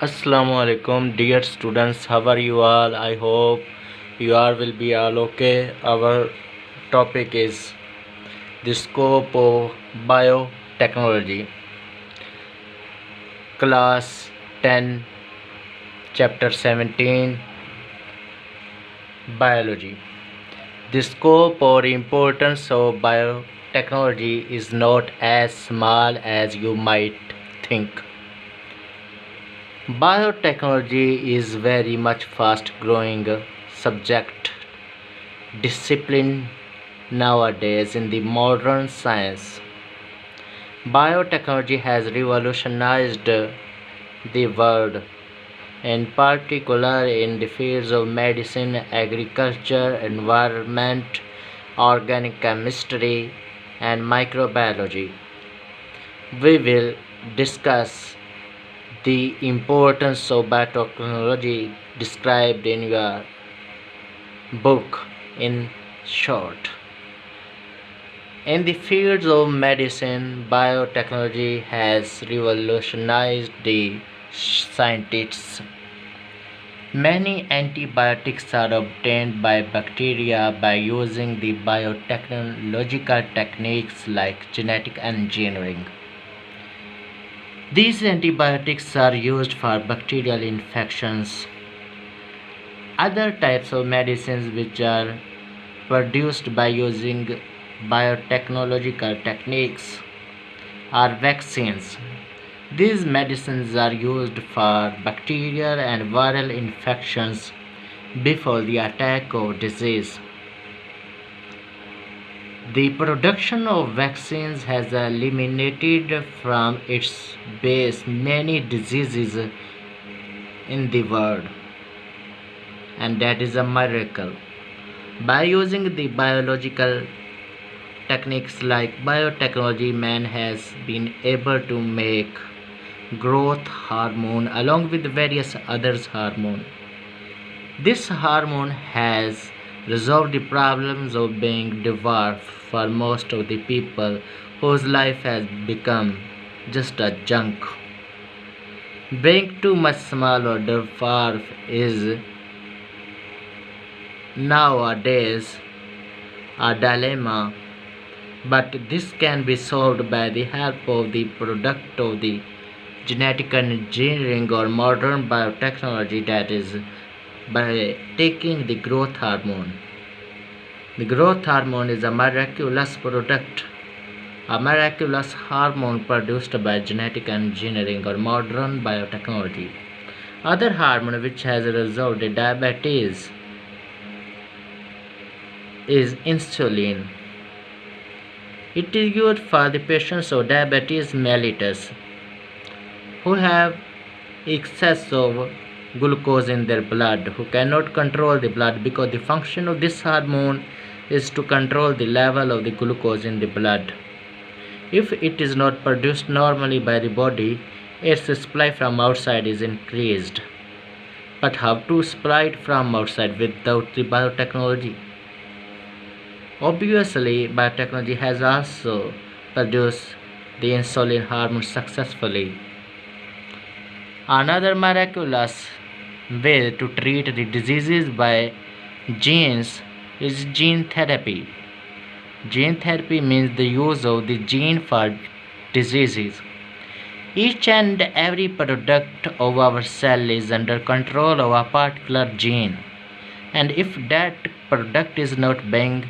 Assalamu alaikum, dear students. How are you all? I hope you all will be all okay. Our topic is the scope of biotechnology, class 10, chapter 17, biology. The scope or importance of biotechnology is not as small as you might think. Biotechnology is very much fast growing subject discipline nowadays in the modern science. Biotechnology has revolutionized the world, in particular in the fields of medicine, agriculture, environment, organic chemistry, and microbiology. We will discuss the importance of biotechnology described in your book in short. In the fields of medicine, biotechnology has revolutionized the scientists. Many antibiotics are obtained by bacteria by using the biotechnological techniques like genetic engineering. These antibiotics are used for bacterial infections. Other types of medicines which are produced by using biotechnological techniques are vaccines. These medicines are used for bacterial and viral infections before the attack of disease. The production of vaccines has eliminated from its base many diseases in the world, and that is a miracle. By using the biological techniques like biotechnology, man has been able to make growth hormone along with various others hormone. This hormone has resolved the problems of being dwarfed for most of the people whose life has become just a junk. Being too much small or dwarf is nowadays a dilemma, but this can be solved by the help of the product of the genetic engineering or modern biotechnology, that is by taking the growth hormone. The growth hormone is a miraculous product, a miraculous hormone produced by genetic engineering or modern biotechnology. Other hormone which has resolved diabetes is insulin. It is used for the patients of diabetes mellitus who have excess of glucose in their blood, who cannot control the blood, because the function of this hormone is to control the level of the glucose in the blood. If it is not produced normally by the body, its supply from outside is increased. But how to supply it from outside without the biotechnology? Obviously, biotechnology has also produced the insulin hormone successfully. Another miraculous way to treat the diseases by genes is gene therapy. Gene therapy means the use of the gene for diseases. Each and every product of our cell is under control of a particular gene, and if that product is not being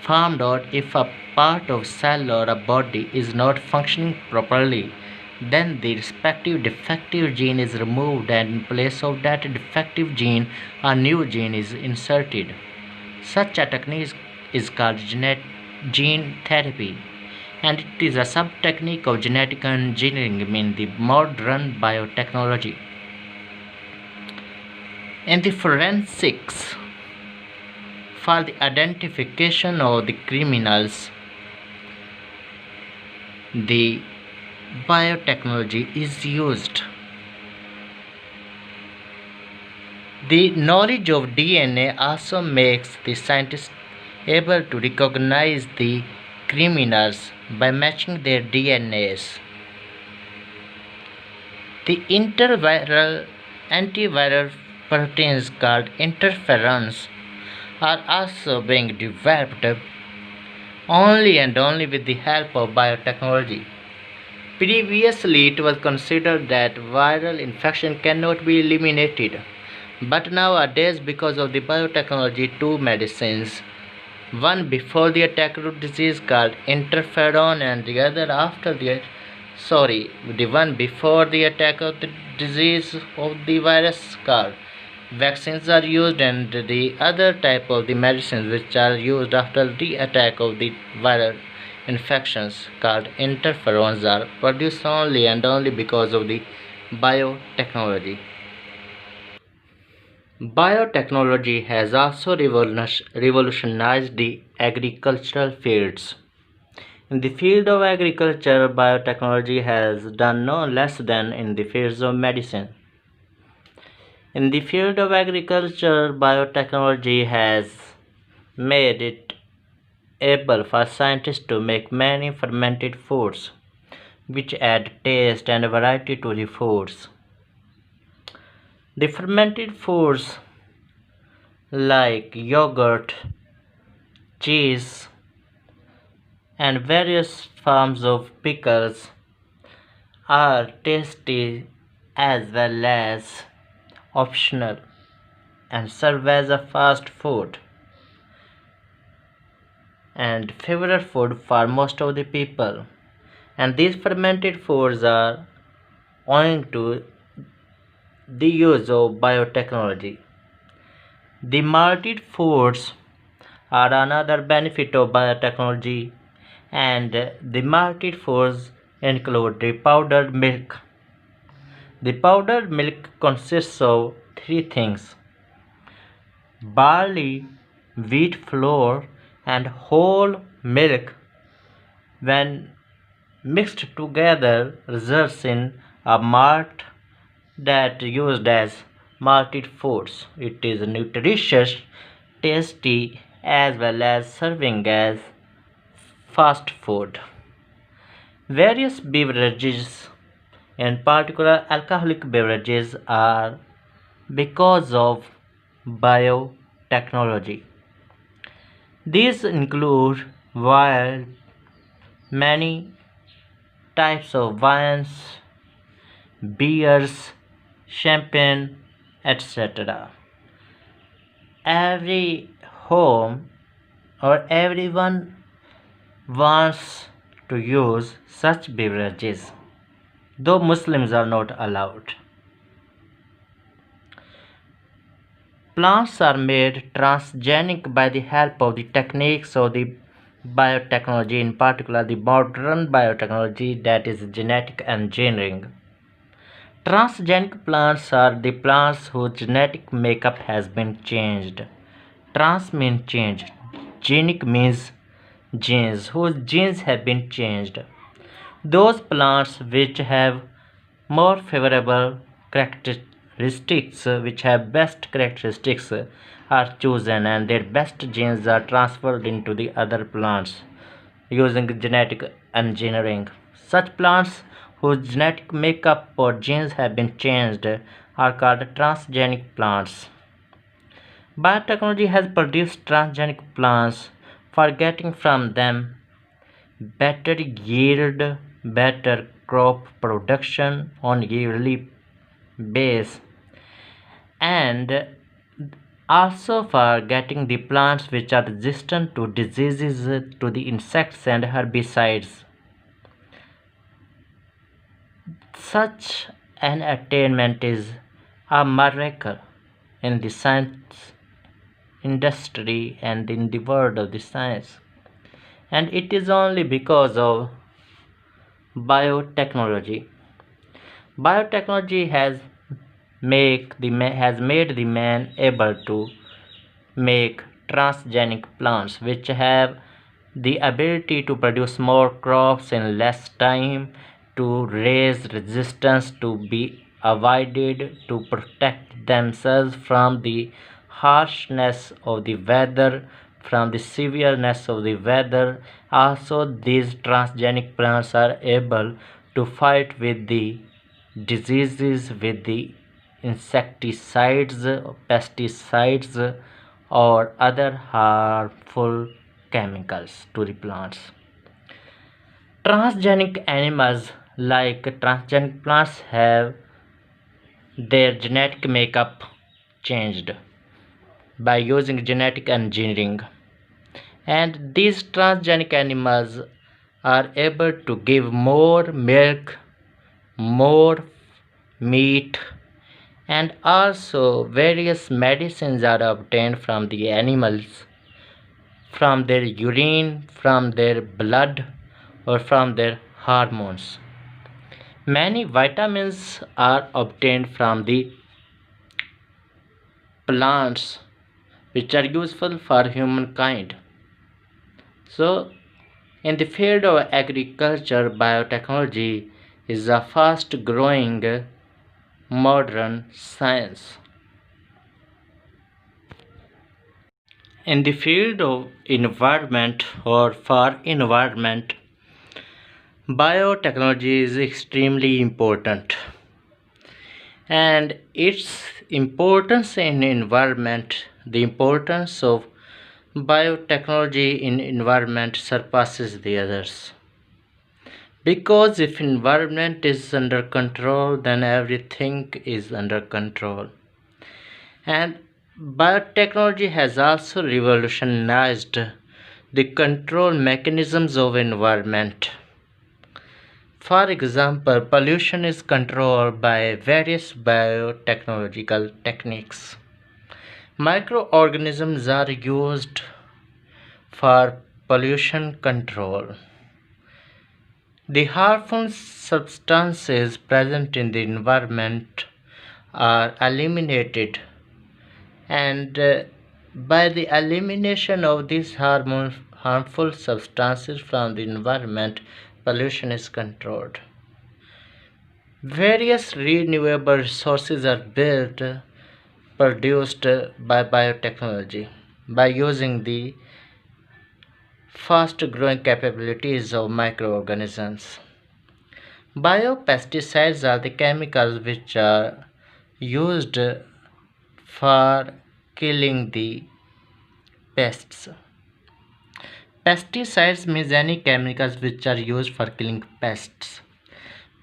formed, or if a part of cell or a body is not functioning properly, then the respective defective gene is removed, and in place of that defective gene a new gene is inserted. Such a technique is called gene therapy, and it is a sub technique of genetic engineering in the modern biotechnology. In the forensics, for the identification of the criminals, the biotechnology is used. The knowledge of DNA also makes the scientists able to recognize the criminals by matching their DNAs. The interviral antiviral proteins called interferons are also being developed only and only with the help of biotechnology. Previously, it was considered that viral infection cannot be eliminated, but nowadays, because of the biotechnology, two medicines, one before the attack of disease called interferon, and the other after the one before the attack of the disease of the virus called vaccines are used, and the other type of the medicines which are used after the attack of the viral infections called interferons are produced only and only because of the biotechnology. Biotechnology has also revolutionized the agricultural fields. In the field of agriculture, biotechnology has done no less than in the fields of medicine. In the field of agriculture, biotechnology has made it able for scientists to make many fermented foods, which add taste and variety to the foods. The fermented foods like yogurt, cheese, and various forms of pickles are tasty as well as optional and serve as a fast food and favorite food for most of the people. And these fermented foods are owing to the use of biotechnology. The malted foods are another benefit of biotechnology, and the malted foods include the powdered milk. The powdered milk consists of three things: barley, wheat flour, and whole milk. When mixed together, results in a malt that used as malted foods. It is nutritious, tasty, as well as serving as fast food. Various beverages, in particular alcoholic beverages, are because of biotechnology. These include wild many types of wines, beers, champagne, etc. Every home or everyone wants to use such beverages, though Muslims are not allowed. Plants are made transgenic by the help of the techniques of the biotechnology, in particular the modern biotechnology, that is genetic engineering. Transgenic plants are the plants whose genetic makeup has been changed. Trans means change. Genic means genes, whose genes have been changed. Those plants which have more favorable characteristics, which have best characteristics, are chosen, and their best genes are transferred into the other plants using genetic engineering. Such plants whose genetic makeup or genes have been changed are called transgenic plants. Biotechnology has produced transgenic plants for getting from them better yield, better crop production on yearly base, and also for getting the plants which are resistant to diseases, to the insects and herbicides. Such an attainment is a miracle in the science industry and in the world of the science, and it is only because of biotechnology. Biotechnology has made the man able to make transgenic plants which have the ability to produce more crops in less time, to raise resistance, to be avoided, to protect themselves from the harshness of the weather, from the severeness of the weather. Also, these transgenic plants are able to fight with the diseases with the insecticides, pesticides, or other harmful chemicals to the plants. Transgenic animals like transgenic plants have their genetic makeup changed by using genetic engineering, and these transgenic animals are able to give more milk, more meat, and also various medicines are obtained from the animals, from their urine, from their blood, or from their hormones. Many vitamins are obtained from the plants which are useful for humankind. So, in the field of agriculture, biotechnology is a fast growing modern science. In the field of environment or for environment, biotechnology is extremely important, and its importance in environment, the importance of biotechnology in environment surpasses the others. Because if environment is under control, then everything is under control. And biotechnology has also revolutionized the control mechanisms of environment. For example, pollution is controlled by various biotechnological techniques. Microorganisms are used for pollution control. The harmful substances present in the environment are eliminated, and by the elimination of these harmful substances from the environment, pollution is controlled. Various renewable resources are built, produced by biotechnology by using the fast growing capabilities of microorganisms. Biopesticides are the chemicals which are used for killing the pests. Pesticides means any chemicals which are used for killing pests.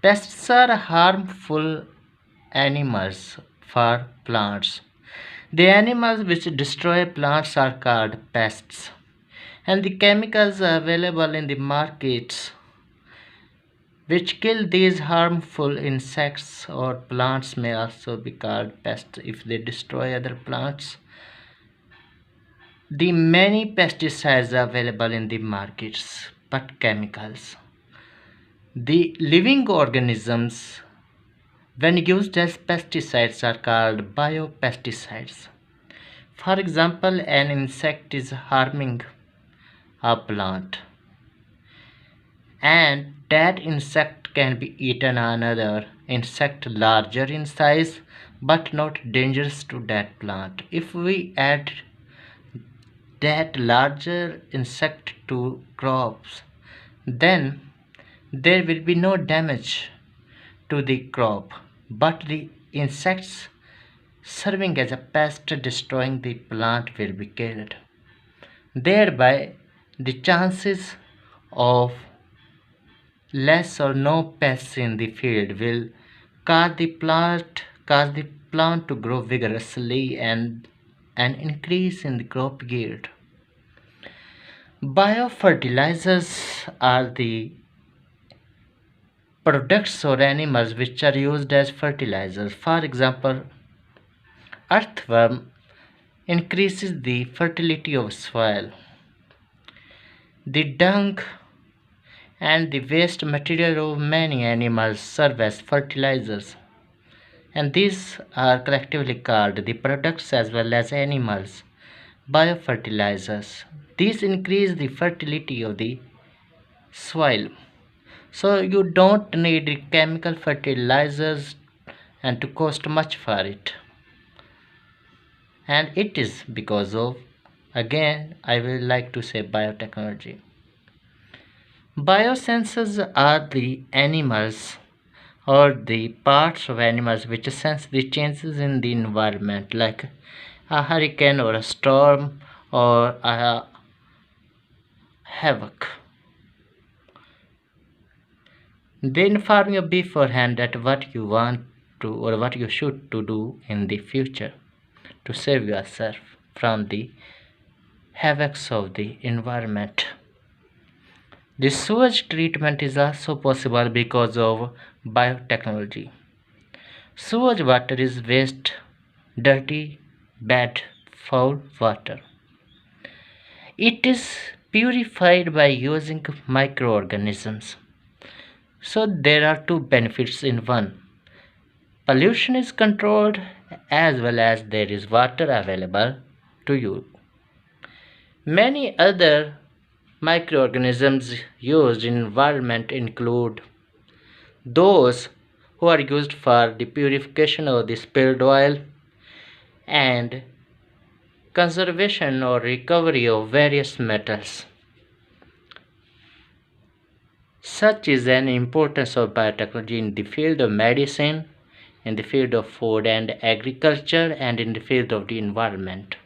Pests are harmful animals for plants. The animals which destroy plants are called pests, and the chemicals available in the markets which kill these harmful insects or plants may also be called pests if they destroy other plants. The many pesticides are available in the markets, but chemicals. The living organisms, when used as pesticides, are called biopesticides. For example, an insect is harming a plant, and that insect can be eaten another insect larger in size but not dangerous to that plant. If we add that larger insect to crops, then there will be no damage to the crop, but the insects serving as a pest destroying the plant will be killed. Thereby, the chances of less or no pests in the field will cause the plant to grow vigorously and an increase in the crop yield. Biofertilizers are the products or animals which are used as fertilizers. For example, earthworm increases the fertility of soil. The dung and the waste material of many animals serve as fertilizers, and these are collectively called the products as well as animals biofertilizers. These increase the fertility of the soil, so you don't need chemical fertilizers and to cost much for it. And it is because of, again I will like to say, biotechnology. Biosensors are the animals or the parts of animals which sense the changes in the environment, like a hurricane or a storm or a havoc. They inform you beforehand that what you want to or what you should to do in the future to save yourself from the havocs of the environment. The sewage treatment is also possible because of biotechnology. Sewage water is waste, dirty, bad, foul water. It is purified by using microorganisms. So there are two benefits in one. Pollution is controlled as well as there is water available to you. Many other microorganisms used in environment include those who are used for the purification of the spilled oil and conservation or recovery of various metals. Such is an importance of biotechnology in the field of medicine, in the field of food and agriculture, and in the field of the environment.